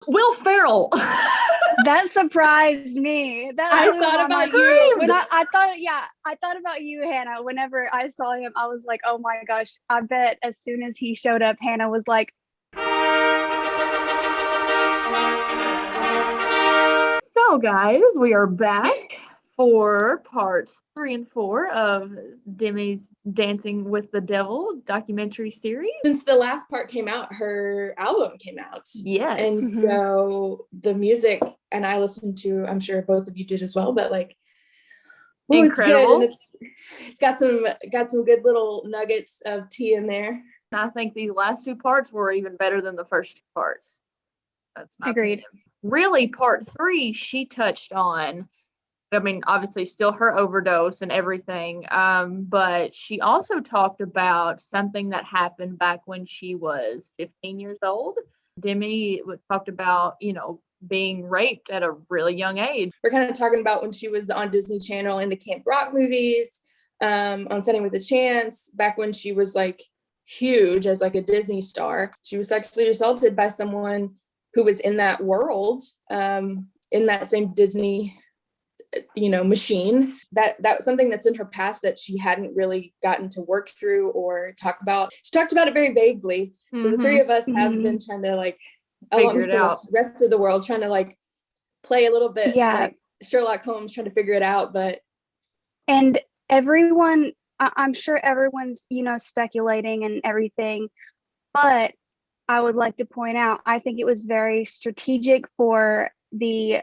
Will Ferrell. That surprised me. That I blew thought my about mind. you. When I thought, yeah, I thought about you, Hannah. Whenever I saw him, I was like, oh my gosh, I bet as soon as he showed up, Hannah was like, So, guys, we are back for parts 3 and 4 of Demi's Dancing with the Devil documentary series. Since the last part came out, her album came out. Yes. And so the music, and I listened to, I'm sure both of you did as well, but like, well, incredible. It's good, and it's got some good little nuggets of tea in there. I think these last 2 parts were even better than the first 2 parts. That's my agreed. opinion. Really, part 3, she touched on, I mean, obviously still her overdose and everything, but she also talked about something that happened back when she was 15 years old. Demi talked about, being raped at a really young age. We're kind of talking about when she was on Disney Channel in the Camp Rock movies, on Setting with a Chance, back when she was like huge as like a Disney star. She was sexually assaulted by someone who was in that world, in that same Disney machine. That was something that's in her past that she hadn't really gotten to work through or talk about. She talked about it very vaguely. So the three of us have been trying to like, along with the rest of the world, trying to like play a little bit like Sherlock Holmes, trying to figure it out. And everyone, I'm sure everyone's speculating and everything, but I would like to point out, I think it was very strategic for the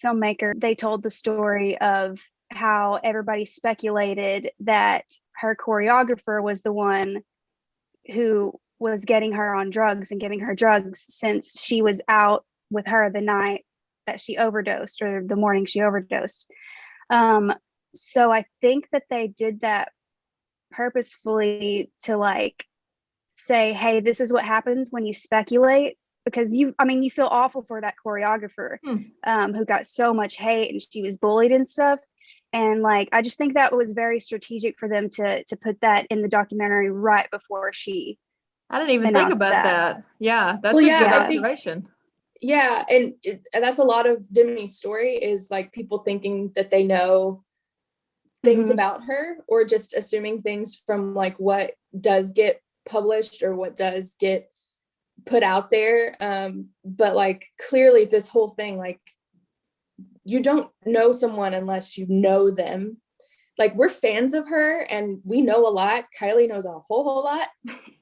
filmmaker. They told the story of how everybody speculated that her choreographer was the one who was getting her on drugs and giving her drugs, since she was out with her the night that she overdosed, or the morning she overdosed. So I think that they did that purposefully to like say, hey, this is what happens when you speculate, because you feel awful for that choreographer who got so much hate and she was bullied and stuff. And like, I just think that was very strategic for them to put that in the documentary right before she. I didn't even think about that. Yeah, that's a good observation. Yeah, and that's a lot of Demi's story, is like people thinking that they know things about her, or just assuming things from like what does get published or what does get put out there. But like, clearly this whole thing, like, you don't know someone unless you know them. Like, we're fans of her and we know a lot. Kilee knows a whole lot,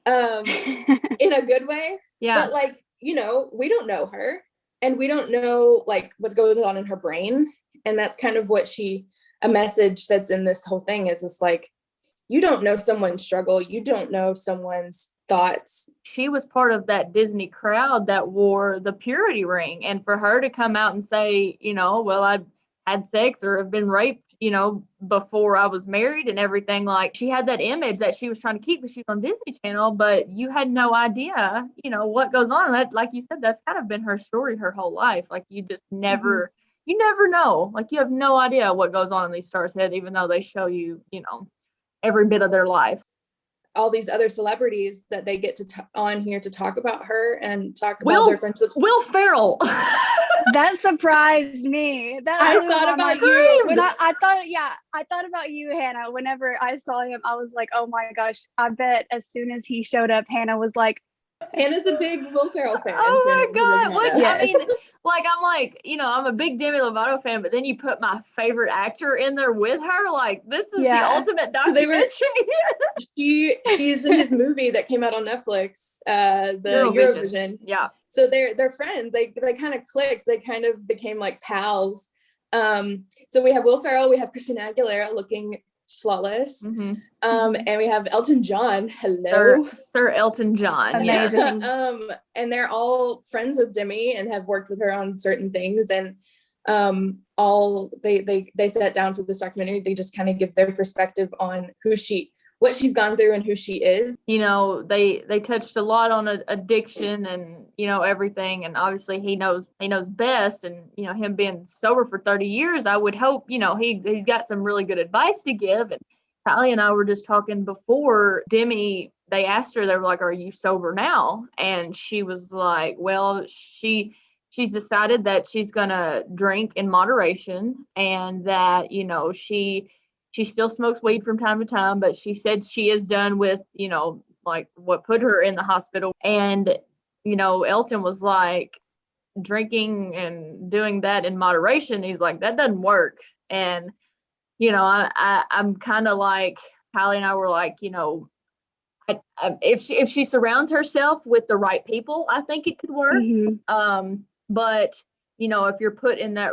in a good way. Yeah. But like, we don't know her, and we don't know like what goes on in her brain. And that's kind of what a message that's in this whole thing is like, you don't know someone's struggle. You don't know someone's thoughts. She was part of that Disney crowd that wore the purity ring. And for her to come out and say, well, I've had sex or have been raped, before I was married and everything, like, she had that image that she was trying to keep because she was on Disney Channel, but you had no idea, what goes on. And that, like you said, that's kind of been her story her whole life. Like, you just never, you never know. Like, you have no idea what goes on in these stars' head, even though they show you, every bit of their life. All these other celebrities that they get to on here to talk about her and talk about their friendships. Will Ferrell. That surprised me. I thought about you. When I thought about you, Hannah. Whenever I saw him, I was like, oh my gosh, I bet as soon as he showed up, Hannah was like, Hannah's a big Will Ferrell fan. Oh my God. Which, I mean, like, I'm like, I'm a big Demi Lovato fan, but then you put my favorite actor in there with her. Like, this is the ultimate documentary. So she's in his movie that came out on Netflix, the Eurovision. Yeah. So they're friends. They kind of clicked. They kind of became like pals. So we have Will Ferrell, we have Christina Aguilera looking flawless, and we have Elton John. Hello, Sir Elton John. Amazing. And they're all friends with Demi and have worked with her on certain things, and all they sat down for this documentary. They just kind of give their perspective on what she's gone through and who she is. They touched a lot on addiction and everything, and obviously he knows best, and him being sober for 30 years, I would hope he's got some really good advice to give. And Kilee and I were just talking before Demi, they asked her, they were like, are you sober now? And she was like, well, she she's decided that she's gonna drink in moderation, and that, you know, she still smokes weed from time to time, but she said she is done with, you know, like what put her in the hospital. And, you know, Elton was like, drinking and doing that in moderation, he's like, that doesn't work. And, you know, I'm kind of like, Kylie and I were like, you know, if she surrounds herself with the right people, I think it could work. But, you know, if you're put in that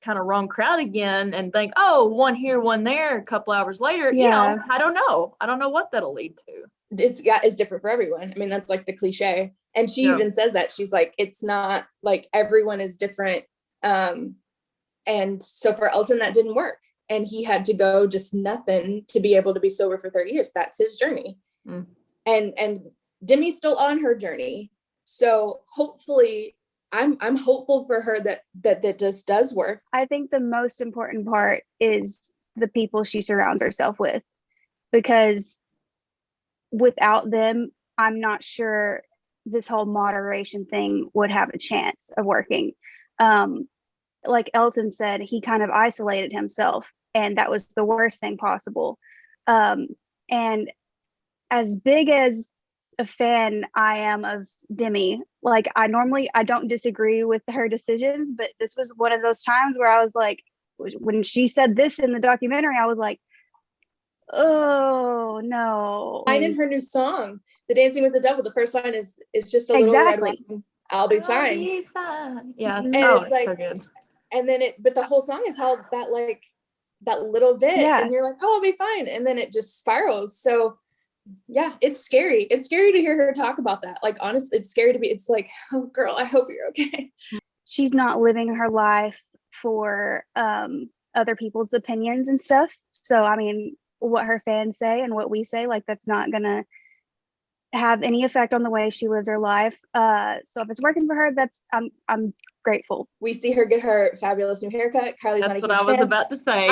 kind of wrong crowd again and think, oh, one here, one there, a couple hours later, you know, I don't know what that'll lead to. It's different for everyone. I mean, that's like the cliche. And she even says that, she's like, it's not like everyone is different. And so for Elton, that didn't work. And he had to go just nothing to be able to be sober for 30 years. That's his journey. And Demi's still on her journey. So hopefully I'm hopeful for her that just does work. I think the most important part is the people she surrounds herself with, because without them, I'm not sure this whole moderation thing would have a chance of working. Like Elton said, he kind of isolated himself, and that was the worst thing possible. And as big as a fan I am of Demi, like I don't disagree with her decisions, but this was one of those times where I was like, when she said this in the documentary, I was like, oh no. Line in her new song, The Dancing with the Devil, the first line is just a little red wine, I'll be fine. Yeah, and it's like so good. And then but the whole song is how that little bit, and you're like, oh, I'll be fine, and then it just spirals. So yeah, it's scary. It's scary to hear her talk about that. Like, honestly, it's scary it's like, oh girl, I hope you're okay. She's not living her life for other people's opinions and stuff. So I mean, what her fans say and what we say, like, that's not gonna have any effect on the way she lives her life. So if it's working for her, I'm grateful. We see her get her fabulous new haircut. Kylie's That's what I was about to say.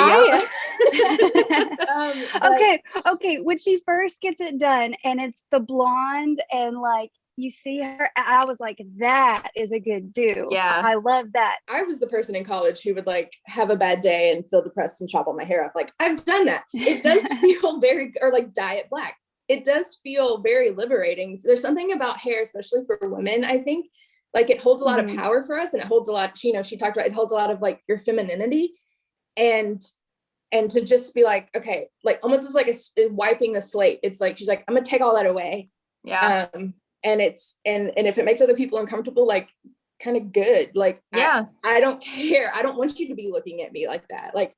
Okay. When she first gets it done and it's the blonde and like you see her, I was like, that is a good do. Yeah, I love that. I was the person in college who would like have a bad day and feel depressed and chop all my hair up. Like, I've done that. It does feel very, or like dye it black. It does feel very liberating. There's something about hair, especially for women, I think, like it holds a lot of power for us, and it holds a lot, you know, she talked about, it holds a lot of like your femininity, and to just be like, okay, like almost as like a wiping the slate. It's like, she's like, I'm gonna take all that away. Yeah. And it's, and if it makes other people uncomfortable, like, kind of good. Like, I don't care. I don't want you to be looking at me like that. Like,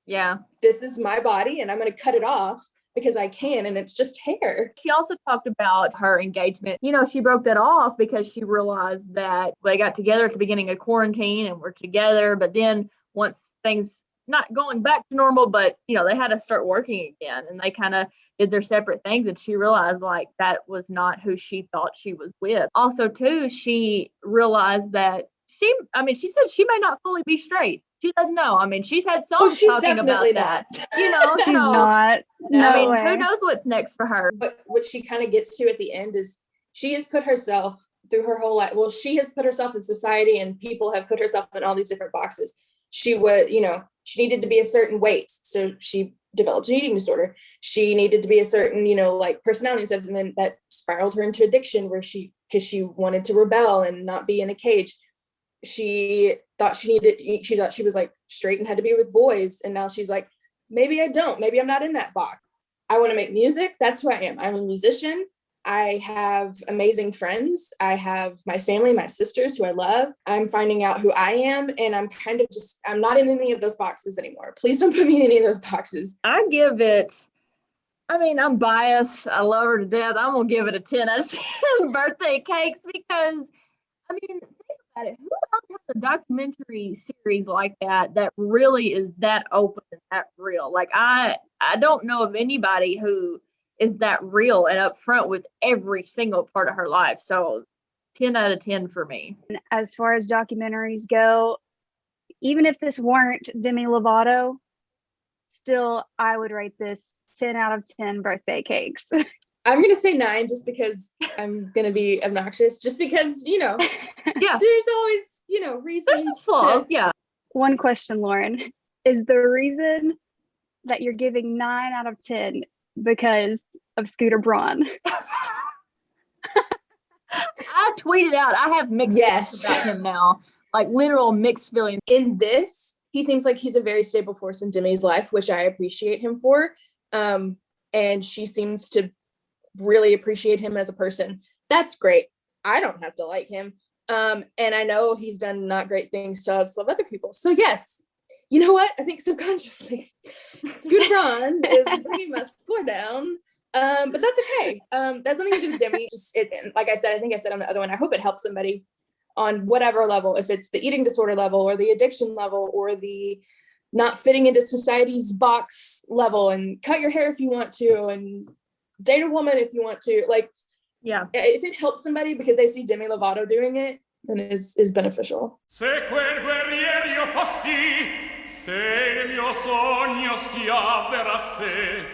this is my body and I'm going to cut it off because I can, and it's just hair. She also talked about her engagement. You know, she broke that off because she realized that they got together at the beginning of quarantine and were together, but then once things not going back to normal, but you know, they had to start working again, and they kind of did their separate things, and she realized like that was not who she thought she was with. Also too, she realized that she said she may not fully be straight. She doesn't know. I mean, she's had songs talking about that. You know, she's not. No, I mean, way. Who knows what's next for her? But what she kind of gets to at the end is she has put herself through her whole life. Well, she has put herself in society, and people have put herself in all these different boxes. She would, you know, she needed to be a certain weight, so she developed an eating disorder. She needed to be a certain, you know, like personality and stuff, and then that spiraled her into addiction, where because she wanted to rebel and not be in a cage. She thought she was like straight and had to be with boys, and now she's like, maybe I don't, maybe I'm not in that box. I want to make music. That's who I am. I'm a musician. I have amazing friends. I have my family, my sisters who I love. I'm finding out who I am, and I'm kind of just, I'm not in any of those boxes anymore. Please don't put me in any of those boxes. I give it, I mean, I'm biased. I love her to death. I'm going to give it a 10 out of 10 birthday cakes, because, I mean, think about it. Who else has a documentary series like that really is that open and that real? Like, I don't know of anybody who is that real and upfront with every single part of her life. So 10 out of 10 for me. As far as documentaries go, even if this weren't Demi Lovato, still I would rate this 10 out of 10 birthday cakes. I'm gonna say 9 just because I'm gonna be obnoxious. Just because, Yeah. there's always, reasons. There's some flaws, yeah. One question, Lauren. Is the reason that you're giving 9 out of 10 because of Scooter Braun? I tweeted out, I have mixed feelings about him now. Like literal mixed feelings. In this, he seems like he's a very stable force in Demi's life, which I appreciate him for. And she seems to really appreciate him as a person. That's great. I don't have to like him. And I know he's done not great things to love other people. So yes, you know what? I think subconsciously, Scooter Braun is bringing my score down. But that's okay. That's nothing to do with Demi. Like I said, I think I said on the other one, I hope it helps somebody on whatever level, if it's the eating disorder level or the addiction level or the not fitting into society's box level, and cut your hair if you want to and date a woman if you want to. Like, yeah, if it helps somebody because they see Demi Lovato doing it, then it is beneficial. Se quel guerriero fossi, se il mio sogno si avverasse,